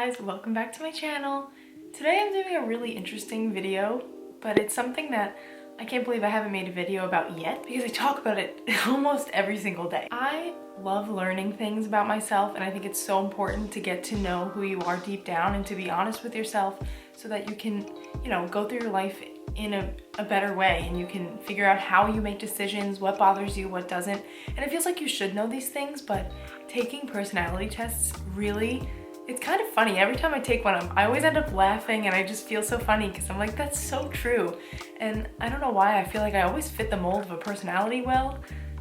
guys, welcome back to my channel. Today I'm doing a really interesting video, but it's something that I can't believe I haven't made a video about yet because I talk about it almost every single day. I love learning things about myself, and I think it's so important to get to know who you are deep down and to be honest with yourself so that you can, go through your life in a better way, and you can figure out how you make decisions, what bothers you, what doesn't. And it feels like you should know these things, but taking personality tests really, it's kind of funny. Every time I take one, I always end up laughing, and I just feel so funny because I'm like, that's so true. And I don't know why, I feel like I always fit the mold of a personality well,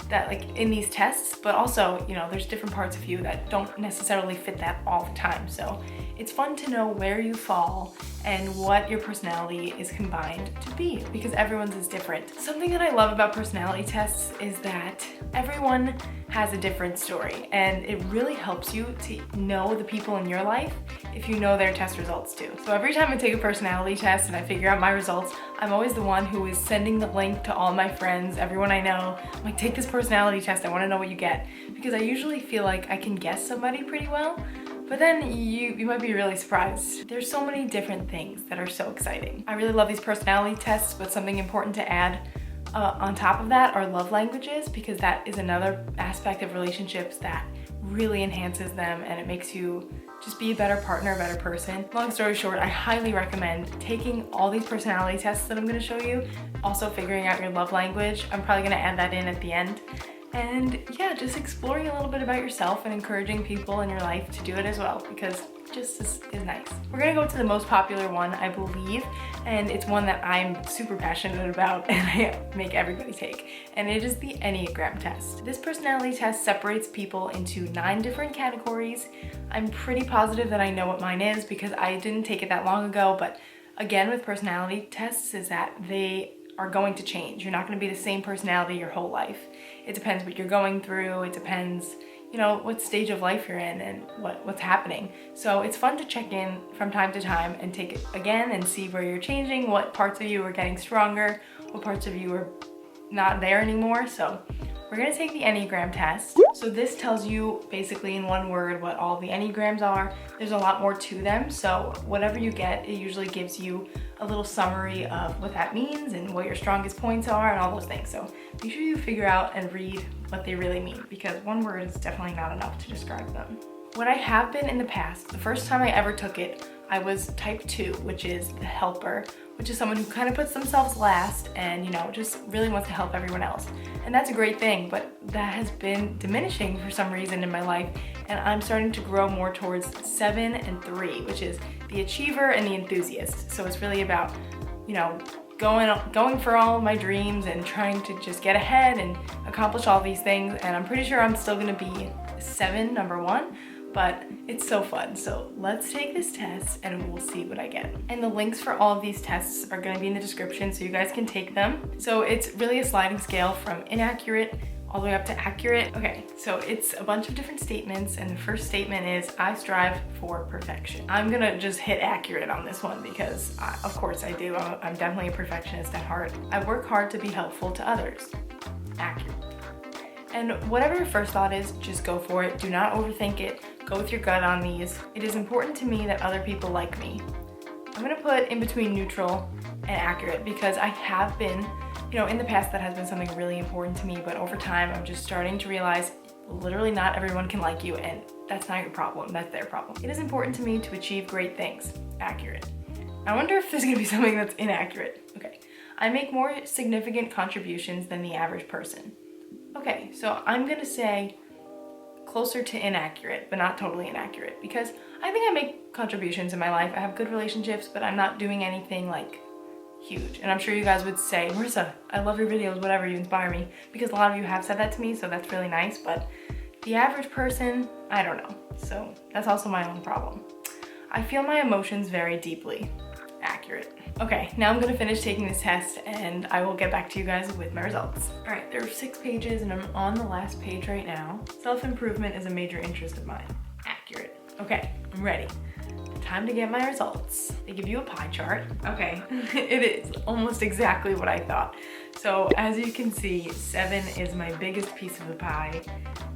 that like in these tests, but also, there's different parts of you that don't necessarily fit that all the time. So it's fun to know where you fall and what your personality is combined to be, because everyone's is different. Something that I love about personality tests is that everyone has a different story, and it really helps you to know the people in your life if you know their test results too. So every time I take a personality test and I figure out my results, I'm always the one who is sending the link to all my friends, everyone I know. I'm like, take this personality test, I want to know what you get, because I usually feel like I can guess somebody pretty well. But then you might be really surprised. There's so many different things that are so exciting. I really love these personality tests, but something important to add on top of that are love languages, because that is another aspect of relationships that really enhances them, and it makes you just be a better partner, a better person. Long story short, I highly recommend taking all these personality tests that I'm gonna show you, also figuring out your love language. I'm probably gonna add that in at the end. And yeah, just exploring a little bit about yourself and encouraging people in your life to do it as well, because it just is nice. We're gonna go to the most popular one, I believe, and it's one that I'm super passionate about and I make everybody take, and it is the Enneagram test. This personality test separates people into 9 different categories. I'm pretty positive that I know what mine is because I didn't take it that long ago, but again, with personality tests is that they are going to change. You're not going to be the same personality your whole life. It depends what you're going through. It depends, what stage of life you're in and what's happening. So it's fun to check in from time to time and take it again and see where you're changing, what parts of you are getting stronger, what parts of you are not there anymore. So we're gonna take the Enneagram test. So this tells you basically in one word what all the Enneagrams are. There's a lot more to them, so whatever you get, it usually gives you a little summary of what that means and what your strongest points are and all those things. So make sure you figure out and read what they really mean, because one word is definitely not enough to describe them. What I have been in the past, the first time I ever took it, I was type 2, which is the helper, which is someone who kind of puts themselves last and, just really wants to help everyone else. And that's a great thing, but that has been diminishing for some reason in my life, and I'm starting to grow more towards 7 and 3, which is the achiever and the enthusiast. So it's really about, going for all of my dreams and trying to just get ahead and accomplish all these things. And I'm pretty sure I'm still gonna be 7, number 1, but it's so fun. So let's take this test and we'll see what I get. And the links for all of these tests are gonna be in the description so you guys can take them. So it's really a sliding scale from inaccurate all the way up to accurate. Okay, so it's a bunch of different statements, and the first statement is, I strive for perfection. I'm gonna just hit accurate on this one because of course I do. I'm definitely a perfectionist at heart. I work hard to be helpful to others. Accurate. And whatever your first thought is, just go for it. Do not overthink it. Go with your gut on these. It is important to me that other people like me. I'm gonna put in between neutral and accurate because I have been, in the past that has been something really important to me, but over time I'm just starting to realize literally not everyone can like you, and that's not your problem, that's their problem. It is important to me to achieve great things. Accurate. I wonder if there's gonna be something that's inaccurate. Okay. I make more significant contributions than the average person. Okay, so I'm gonna say closer to inaccurate, but not totally inaccurate, because I think I make contributions in my life. I have good relationships, but I'm not doing anything like huge. And I'm sure you guys would say, Marissa, I love your videos, whatever, you inspire me, because a lot of you have said that to me, so that's really nice. But the average person, I don't know. So that's also my own problem. I feel my emotions very deeply. Accurate. Okay, now I'm gonna finish taking this test and I will get back to you guys with my results. All right, there are 6 pages and I'm on the last page right now. Self-improvement is a major interest of mine. Accurate. Okay, I'm ready. Time to get my results. They give you a pie chart. Okay, it is almost exactly what I thought. So as you can see, 7 is my biggest piece of the pie.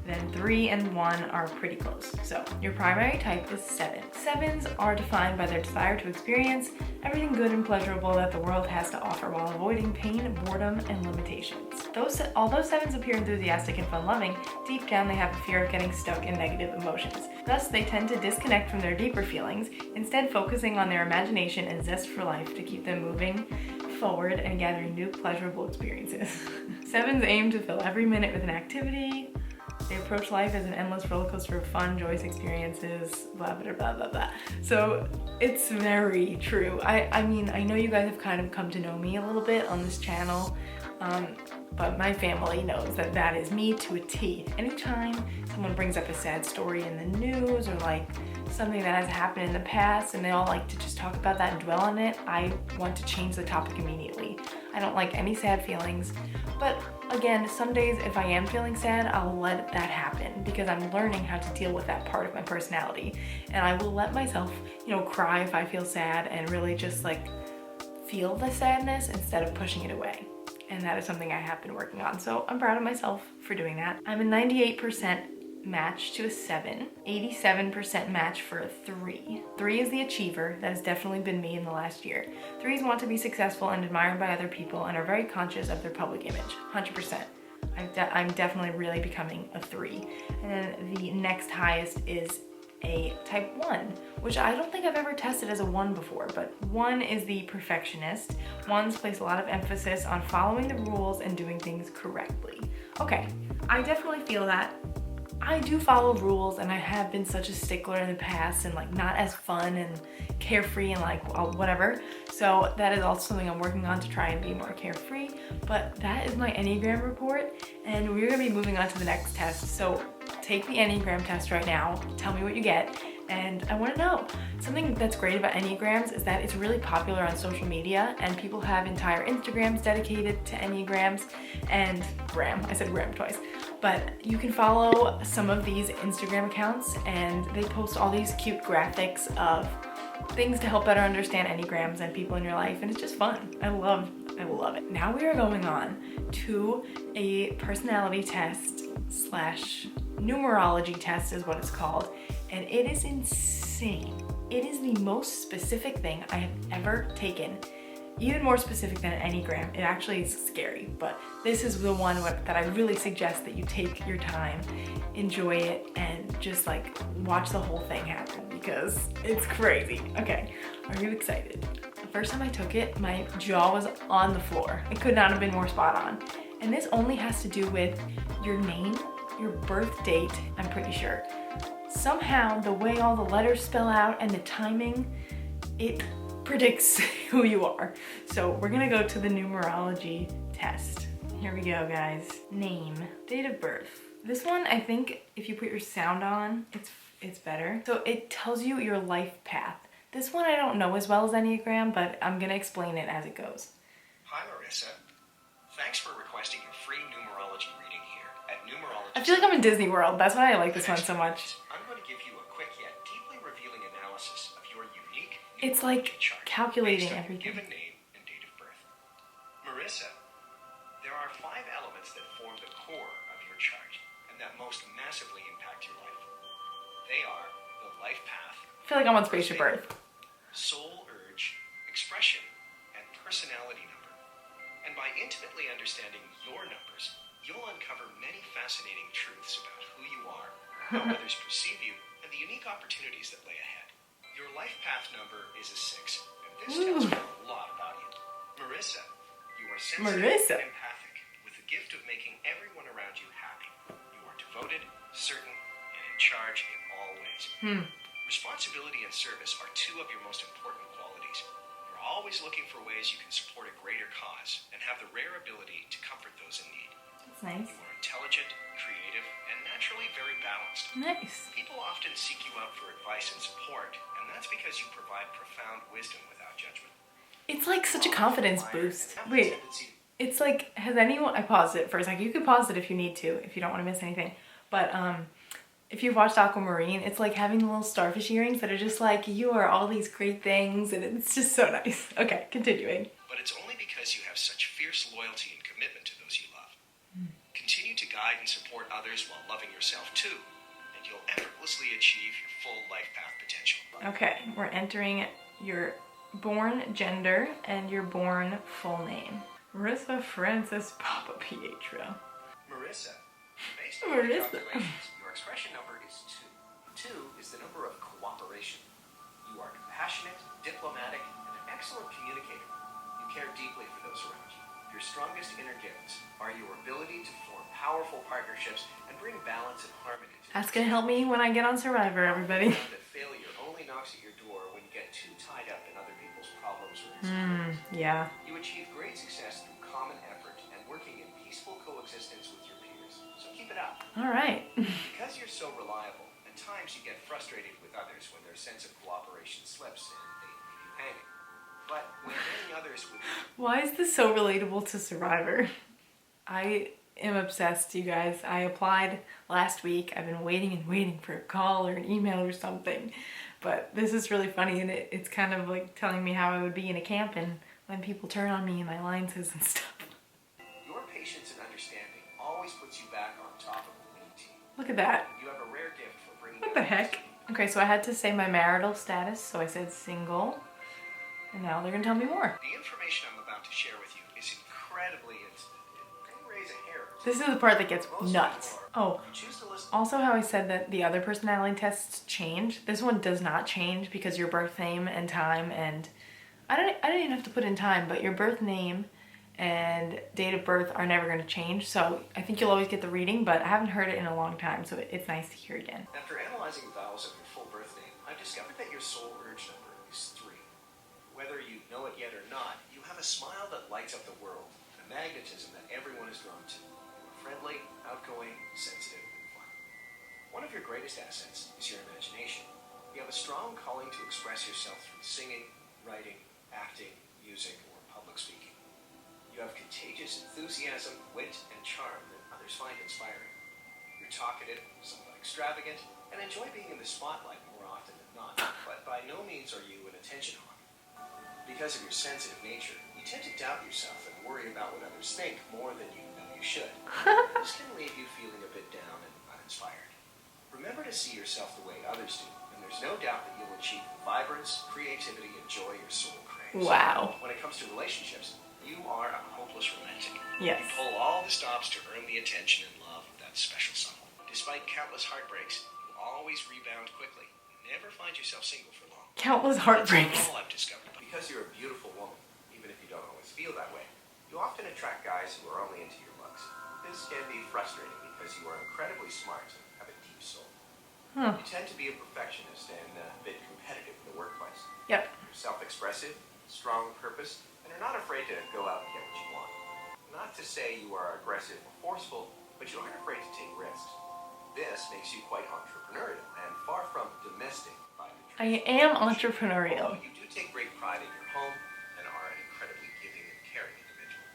then 3 and 1 are pretty close. So your primary type is 7. 7s are defined by their desire to experience everything good and pleasurable that the world has to offer while avoiding pain, boredom, and limitations. Although 7s appear enthusiastic and fun-loving, deep down they have a fear of getting stuck in negative emotions. Thus, they tend to disconnect from their deeper feelings, instead focusing on their imagination and zest for life to keep them moving forward and gathering new pleasurable experiences. 7s aim to fill every minute with an activity. They approach life as an endless roller coaster of fun, joyous experiences, blah, blah, blah, blah, blah. So it's very true. I mean, I know you guys have kind of come to know me a little bit on this channel, but my family knows that that is me to a T. Anytime someone brings up a sad story in the news or like something that has happened in the past and they all like to just talk about that and dwell on it, I want to change the topic immediately. I don't like any sad feelings, but again, some days if I am feeling sad, I'll let that happen because I'm learning how to deal with that part of my personality. And I will let myself, cry if I feel sad and really just like feel the sadness instead of pushing it away. And that is something I have been working on. So I'm proud of myself for doing that. I'm a 98% match to a 7, 87% match for a 3. 3 is the achiever. That has definitely been me in the last year. 3s want to be successful and admired by other people and are very conscious of their public image, 100%. I'm definitely really becoming a 3. And then the next highest is a type 1, which I don't think I've ever tested as a 1 before, but 1 is the perfectionist. 1s place a lot of emphasis on following the rules and doing things correctly. Okay, I definitely feel that. I do follow rules and I have been such a stickler in the past and like not as fun and carefree and like whatever. So that is also something I'm working on to try and be more carefree. But that is my Enneagram report and we're gonna be moving on to the next test. So take the Enneagram test right now, tell me what you get, and I wanna know. Something that's great about Enneagrams is that it's really popular on social media and people have entire Instagrams dedicated to Enneagrams and Gram. I said Gram twice. But you can follow some of these Instagram accounts and they post all these cute graphics of things to help better understand Enneagrams and people in your life, and it's just fun. I will love it. Now we are going on to a personality test / numerology test is what it's called, and it is insane. It is the most specific thing I have ever taken. Even more specific than an Enneagram. It actually is scary, but this is the one that I really suggest that you take your time, enjoy it, and just like watch the whole thing happen because it's crazy. Okay, are you excited? The first time I took it, my jaw was on the floor. It could not have been more spot on. And this only has to do with your name, your birth date, I'm pretty sure. Somehow, the way all the letters spell out and the timing, it predicts who you are. So we're gonna go to the numerology test. Here we go, guys. Name, date of birth. This one, I think if you put your sound on, it's better. So it tells you your life path. This one I don't know as well as Enneagram, but I'm gonna explain it as it goes. Hi, Marissa. Thanks for requesting your free numerology reading here at Numerology. I feel like I'm in Disney World. That's why I like this one so much. I'm going to give you a quick yet deeply revealing analysis of your unique It's like chart calculating based on everything. your given name and date of birth. Marissa, there are 5 elements that form the core of your chart and that most massively impact your life. They are the life path, I feel like I'm on Spaceship Earth. soul urge, expression, and personality number. And by intimately understanding your numbers, you'll uncover many fascinating truths about who you are, how others perceive you, and the unique opportunities that lay ahead. Your life path number is a 6, and this tells me a lot about you. Marissa, you are sensitive and empathic, with the gift of making everyone around you happy. You are devoted, certain, and in charge in all ways. Responsibility and service are 2 of your most important qualities. You're always looking for ways you can support a greater cause and have the rare ability to comfort those in need. That's nice. You are intelligent, creative, and naturally very balanced. Nice. People often seek you out for advice and support, and that's because you provide profound wisdom without judgment. It's like such a confidence boost. Wait, it's like, has anyone, I paused it for a second. You could pause it if you need to, if you don't want to miss anything. But if you've watched Aquamarine, it's like having the little starfish earrings that are just like, you are all these great things, and it's just so nice. Okay, continuing. But it's only because you have such fierce loyalty and commitment to those you love. Continue to guide guide and support others while loving yourself too, and you'll effortlessly achieve your full life path potential. Okay, we're entering your born gender and your born full name. Marissa Francis Papa Pietro. Marissa, based on your Marissa. calculations, your expression number is 2. 2 is the number of cooperation. You are compassionate, diplomatic, and an excellent communicator. You care deeply for those around you. Your strongest inner gifts are your ability to form powerful partnerships and bring balance and harmony to That's gonna help me when I get on Survivor, everybody. that failure only knocks at your door when you get too tied up in other people's problems or insecurities. Yeah. You achieve great success through common effort and working in peaceful coexistence with your peers. So keep it up. All right. Because you're so reliable, at times you get frustrated with others when their sense of cooperation slips and they leave you hanging. But when many others would... Why is this so relatable to Survivor? I am obsessed, you guys. I applied last week. I've been waiting and waiting for a call or an email or something. But this is really funny, and it's kind of like telling me how I would be in a camp and when people turn on me and my alliances and stuff. Your patience and understanding always puts you back on top of the winning team. Look at that. You have a rare gift for bringing... What the heck? Okay, so I had to say my marital status, so I said single. And now they're gonna tell me more. The information I'm about to share with you is incredibly intimate. It can raise a hair. This is the part that gets nuts. Oh, You choose to listen. also how I said that the other personality tests change. This one does not change because your birth name and time and... I didn't even have to put in time, but your birth name and date of birth are never gonna change. So I think you'll always get the reading, but I haven't heard it in a long time, so it's nice to hear again. After analyzing the vowels of your full birth name, I've discovered that your soul urge number is 3. Whether you know it yet or not, you have a smile that lights up the world, a magnetism that everyone is drawn to. You are friendly, outgoing, sensitive, and fun. One of your greatest assets is your imagination. You have a strong calling to express yourself through singing, writing, acting, music, or public speaking. You have contagious enthusiasm, wit, and charm that others find inspiring. You're talkative, somewhat extravagant, and enjoy being in the spotlight more often than not, but by no means are you an attention hog. Because of your sensitive nature, you tend to doubt yourself and worry about what others think more than you know you should. This can leave you feeling a bit down and uninspired. Remember to see yourself the way others do, and there's no doubt that you'll achieve the vibrance, creativity, and joy your soul craves. Wow. When it comes to relationships, you are a hopeless romantic. Yes. You pull all the stops to earn the attention and love of that special someone. Despite countless heartbreaks, you always rebound quickly. Never find yourself single for long. Countless heartbreaks. That's all I've discovered. Because you're a beautiful woman, even if you don't always feel that way, you often attract guys who are only into your looks. This can be frustrating because you are incredibly smart and have a deep soul. Huh. You tend to be a perfectionist and a bit competitive in the workplace. Yep. You're self-expressive, strong purpose, and are not afraid to go out and get what you want. Not to say you are aggressive or forceful, but you aren't afraid to take risks. This makes you quite entrepreneurial and far from domestic by the I am entrepreneurial. Although you do take great pride in your home and are an incredibly giving and caring individual.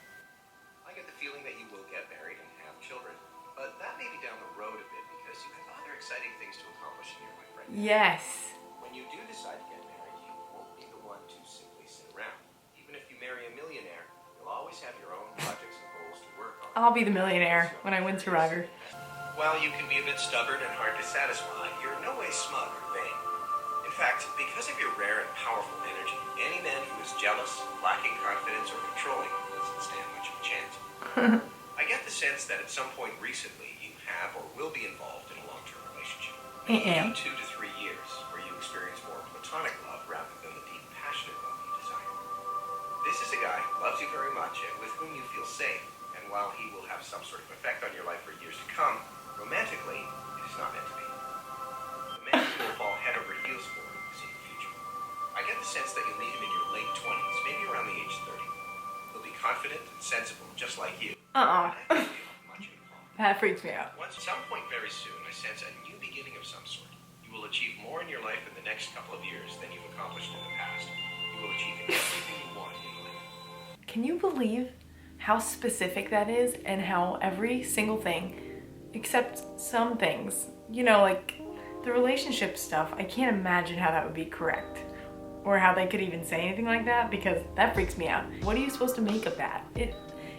I get the feeling that you will get married and have children, but that may be down the road a bit because you have other exciting things to accomplish in your life right now. Yes. When you do decide to get married, you won't be the one to simply sit around. Even if you marry a millionaire, you'll always have your own projects and goals to work on. I'll be the millionaire when I win Survivor. While you can be a bit stubborn and hard to satisfy, you're in no way smug or vain. In fact, because of your rare and powerful energy, any man who is jealous, lacking confidence, or controlling doesn't stand much of a chance. I get the sense that at some point recently you have or will be involved in a long-term relationship. I am. 2 to 3 years, where you experience more platonic love rather than the deep, passionate love you desire. This is a guy who loves you very much and with whom you feel safe, and while he will have some sort of effect on your life for years to come, romantically, it is not meant to be. The man who will fall head over heels for is in the future. I get the sense that you'll meet him in your late 20s, maybe around the age 30. He'll be confident and sensible, just like you. Uh-uh. And I don't feel much in common. That freaks me out. Once, at some point very soon, I sense a new beginning of some sort. You will achieve more in your life in the next couple of years than you've accomplished in the past. You will achieve everything you want in life. Can you believe how specific that is and how every single thing, except some things, you know, like the relationship stuff, I can't imagine how that would be correct or how they could even say anything like that because that freaks me out. What are you supposed to make of that?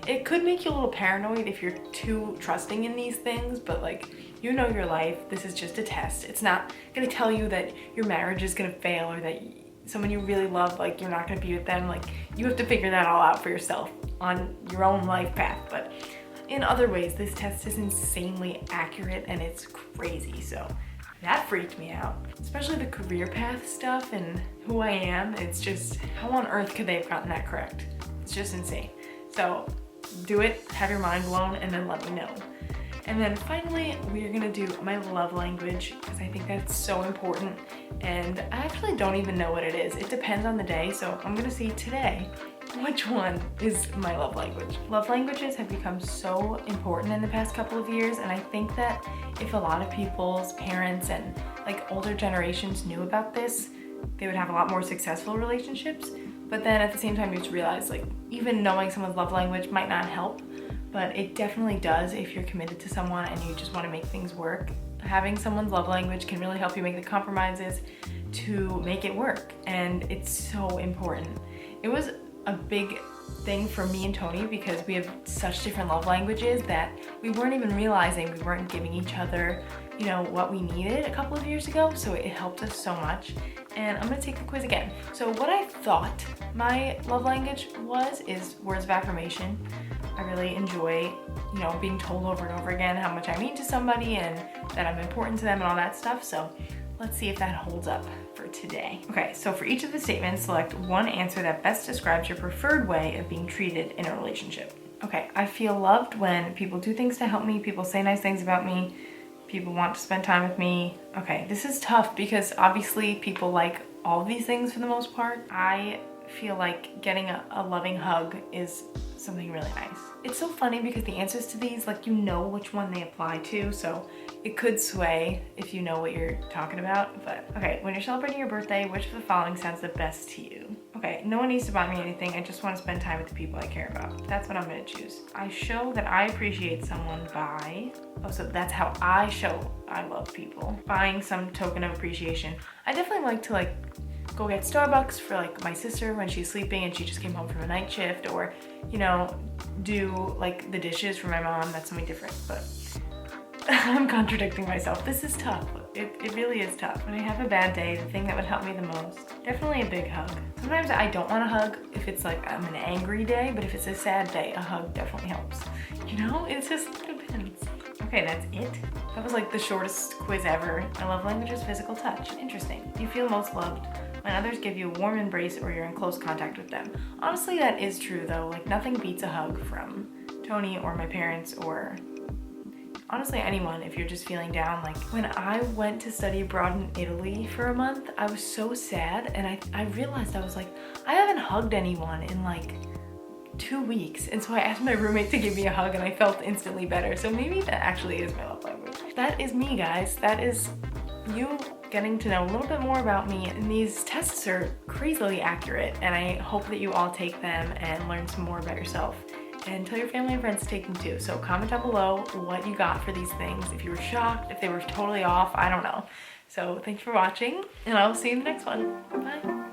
It could make you a little paranoid if you're too trusting in these things, but like, you know your life. This is just a test. It's not gonna tell you that your marriage is gonna fail or that someone you really love, like, you're not gonna be with them. Like, you have to figure that all out for yourself on your own life path. But in other ways, this test is insanely accurate and it's crazy. So that freaked me out, especially the career path stuff and who I am. It's just, how on earth could they have gotten that correct? It's just insane. So do it, have your mind blown, and then let me know. And then finally, we're gonna do my love language, because I think that's so important. And I actually don't even know what it is. It depends on the day. So I'm gonna see today which one is my love language. Love languages have become so important in the past couple of years. And I think that if a lot of people's parents and like older generations knew about this, they would have a lot more successful relationships. But then at the same time, you just realize like even knowing someone's love language might not help, but it definitely does if you're committed to someone and you just want to make things work. Having someone's love language can really help you make the compromises to make it work, and it's so important. It was a big thing for me and Tony because we have such different love languages that we weren't even realizing we weren't giving each other, you know, what we needed a couple of years ago. So it helped us so much. And I'm gonna take the quiz again. So what I thought my love language is words of affirmation. I really enjoy, you know, being told over and over again how much I mean to somebody and that I'm important to them and all that stuff. So let's see if that holds up for today. Okay, so for each of the statements, select one answer that best describes your preferred way of being treated in a relationship. Okay, I feel loved when people do things to help me, people say nice things about me, people want to spend time with me. Okay, this is tough because obviously people like all of these things for the most part. I feel like getting a loving hug is something really nice. It's so funny because the answers to these, like, you know which one they apply to, so it could sway if you know what you're talking about. But okay, when you're celebrating your birthday, which of the following sounds the best to you? Okay, no one needs to buy me anything. I just want to spend time with the people I care about. That's what I'm gonna choose. I show that I appreciate someone by, oh, so that's how I show I love people. Buying some token of appreciation. I definitely like to like go get Starbucks for like my sister when she's sleeping and she just came home from a night shift, or, you know, do like the dishes for my mom. That's something different, but I'm contradicting myself. This is tough. It really is tough. When I have a bad day, the thing that would help me the most, definitely a big hug. Sometimes I don't want a hug if it's like I'm an angry day, but if it's a sad day, a hug definitely helps. You know, it just depends. Okay, that's it. That was like the shortest quiz ever. My love language is physical touch. Interesting. You feel most loved when others give you a warm embrace or you're in close contact with them. Honestly, that is true though. Like, nothing beats a hug from Tony or my parents, or honestly anyone if you're just feeling down. Like, when I went to study abroad in Italy for a month, I was so sad, and I realized I was like, I haven't hugged anyone in like 2 weeks. And so I asked my roommate to give me a hug and I felt instantly better. So maybe that actually is my love language. That is me, guys. That is you getting to know a little bit more about me. And these tests are crazily accurate, and I hope that you all take them and learn some more about yourself. And tell your family and friends to take them too. So comment down below what you got for these things. If you were shocked, if they were totally off, I don't know. So thanks for watching, and I will see you in the next one. Bye.